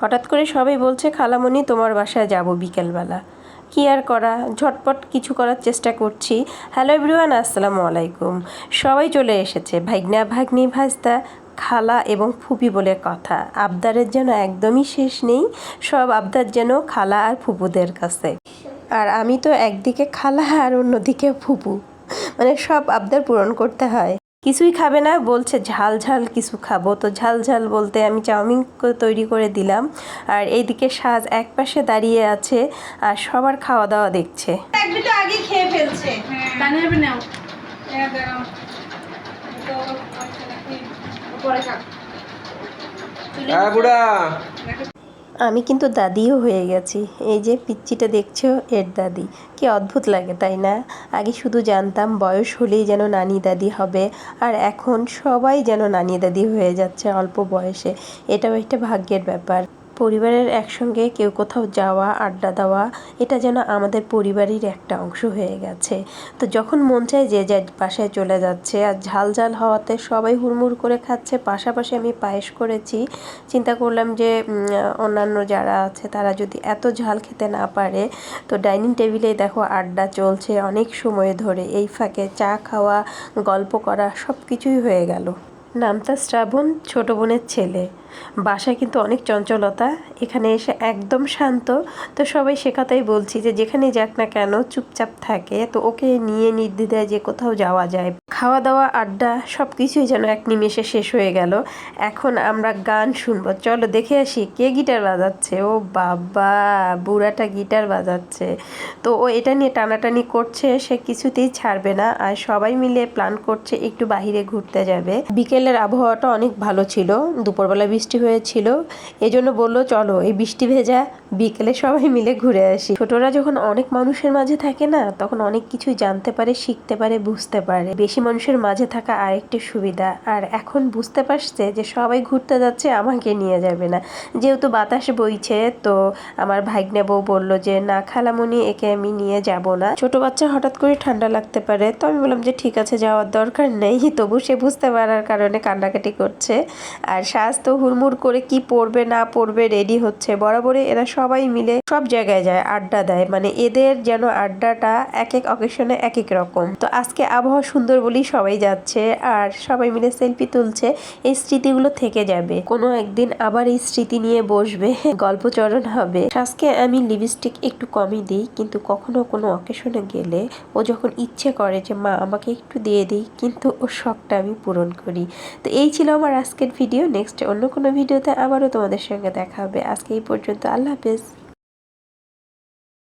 হঠাৎ করে সবাই বলছে খালামণি তোমার বাসায় যাব বিকেলবেলা। কি আর করা, ঝটপট কিছু করার চেষ্টা করছি। হ্যালো এভরিওয়ান, আসসালামু আলাইকুম। সবাই চলে এসেছে, ভাইগনা ভাগ্নি ভাস্তা খালা এবং ফুপি বলে কথা। আবদারের যেন একদমই শেষ নেই, সব আবদার যেন খালা আর ফুপুদের কাছে। আর আমি তো একদিকে খালা আর অন্যদিকে ফুপু, মানে সব আবদার পূরণ করতে হয়। কিছুই খাবে না বলছে, ঝাল ঝাল কিছু খাবো। তো ঝাল ঝাল বলতে আমি চাউমিন তৈরি করে দিলাম। আর এইদিকে সাজ এক পাশে দাঁড়িয়ে আছে আর সবার খাওয়া দাওয়া দেখছে। একটু আগে খেয়ে ফেলছে। আমি কিন্তু দাদিও হয়ে গেছি। এই যে পিচ্চিটা দেখছো, এর দাদি। কি অদ্ভুত লাগে তাই না? আগে শুধু জানতাম বয়স হলেই যেন নানি দাদি হবে, আর এখন সবাই যেন নানি দাদি হয়ে যাচ্ছে অল্প বয়সে। এটাও একটা ভাগ্যের ব্যাপার। পরিবারের একসঙ্গে কেউ কোথাও যাওয়া, আড্ডা দেওয়া, এটা যেন আমাদের পরিবারের একটা অংশ হয়ে গেছে। তো যখন মন চায় যে যার বাসায় চলে যাচ্ছে। আর ঝাল ঝাল হওয়াতে সবাই হুড়মুড় করে খাচ্ছে। পাশাপাশি আমি পায়েস করেছি। চিন্তা করলাম যে অন্যান্য যারা আছে তারা যদি এত ঝাল খেতে না পারে, তো ডাইনিং টেবিলে দেখো আড্ডা চলছে অনেক সময় ধরে। এই ফাঁকে চা খাওয়া, গল্প করা সব কিছুই হয়ে গেল। নামটা শ্রাবণ, ছোট বোনের ছেলে। বাসায় কিন্তু অনেক চঞ্চলতা, এখানে এসে একদম শান্ত। তো সবাই সে কথাই বলছি যে যেখানে যাক না কেন চুপচাপ থাকে। তো ওকে নিয়ে নির্দ্বিধায় যে কোথাও যাওয়া যায়। খাওয়া দাওয়া, আড্ডা সব কিছুই যেন এক নিমেষে শেষ হয়ে গেল। এখন আমরা গান শুনবো, চলো দেখে আসি কে গিটার বাজাচ্ছে। ও বাবা, বুড়াটা গিটার বাজাচ্ছে। তো ও এটা নিয়ে টানাটানি করছে, সে কিছুতেই ছাড়বে না। আর সবাই মিলে প্ল্যান করছে একটু বাহিরে ঘুরতে যাবে। বিকেলের আবহাওয়াটা অনেক ভালো ছিল, দুপুরবেলা বৃষ্টি হয়েছিল। এজন্য বললো চলো এই বৃষ্টি ভেজা বিকেলে সবাই মিলে ঘুরে আসি। ছোটরা যখন অনেক মানুষের মাঝে থাকে না, তখন অনেক কিছু জানতে পারে, শিখতে পারে, বুঝতে পারে। বেশি মানুষের মাঝে থাকা আরেকটি সুবিধা। আর এখন বুঝতে পারছে যে সবাই ঘুরতে যাচ্ছে, আমাকে নিয়ে যাবে না। যেহেতু বাতাস বইছে, তো আমার ভাগ্নে বউ বললো যে না খালামণি, একে আমি নিয়ে যাব না। ছোট বাচ্চা হঠাৎ করে ঠান্ডা লাগতে পারে। তো আমি বললাম যে ঠিক আছে, যাওয়ার দরকার নেই। তবু সে বুঝতে পারার কারণে কান্নাকাটি করছে। আর সাজ তো হুড়মুড় করে কি পরবে না পরবে রেডি হচ্ছে। বরাবরই এরা সবাই মিলে সব জায়গায় যায়, আড্ডা দেয়। মানে এদের যেন আড্ডাটা এক এক অকেশনে এক এক রকম। তো আজকে আবহাওয়া সুন্দর বলেই সবাই যাচ্ছে আর সবাই মিলে সেলফি তুলছে। এই স্মৃতিগুলো থেকে যাবে, কোনো একদিন আবার এই স্মৃতি নিয়ে বসবে, গল্পচরণ হবে। সাজকে আমি লিপস্টিক একটু কমই দিই, কিন্তু কখনো কোনো অকেশনে গেলে ও যখন ইচ্ছে করে যে মা আমাকে একটু দিয়ে দিই, কিন্তু ওর শখটা আমি পূরণ করি। তো এই ছিল আমার আজকের ভিডিও। নেক্সট অন্য কোনো ভিডিওতে আবারও তোমাদের সঙ্গে দেখা হবে। আজকে এই পর্যন্ত, আল্লাহ হাফেজ।